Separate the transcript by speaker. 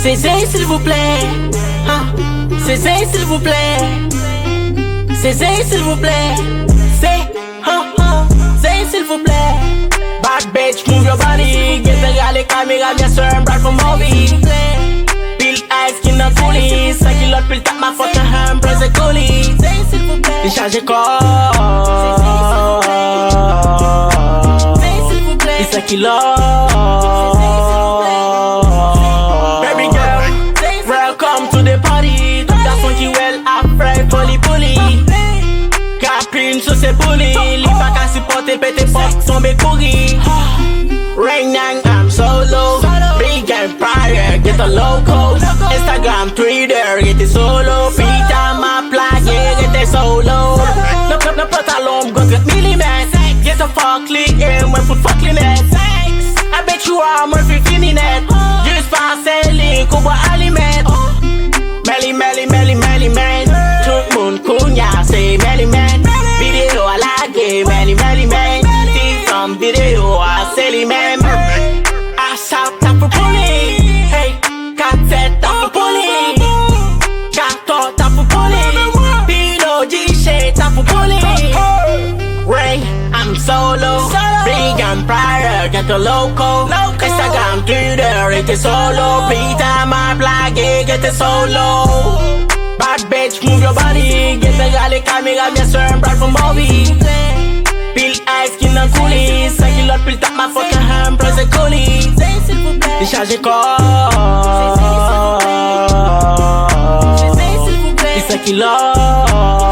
Speaker 1: César s'il vous plaît, César s'il vous plaît, César s'il vous plaît, César s'il vous plaît. Bad bitch, move your body, get the galley camera, bien sûr, un brad from movie. Bill Ice, skin the coolie, 5 kilos, pile tape ma fucking hand, press the coolie. Décharge corps, 5 kilos. Baby girl, welcome to the party. Tout garçon qui well après poli. Capine sur ses poulies, li pa ka supporter pété porte tomber courir. Right now I'm solo, big empire, get a loco. Instagram, Twitter, get it solo. Pita ma plaque, yeah, get it solo. No pantalon, go get millimètres. Get a fuck click, and when foot fuck limit. I bet you are more 15 net. Juste passer les coups à aliment. Melly man. Tout le monde cogna, c'est Melly man. Vidéo à la game, Melly man. T'es comme vidéo à Selly man. I shout up for police. Hey, 4-7 up for police. 4 up for police. Pino G-shit up for police. Ray, I'm solo. Big empire, get the loco. Instagram, Twitter, it is solo. Pita my black, get it solo. Bad bitch, move your body. Get the galley camera, bien sûr, un brad from movie. Bill Ice, skin the coolie. 5 kilos, pile tape ma fucking hand, press the coolie. Décharge corps, 5 kilos.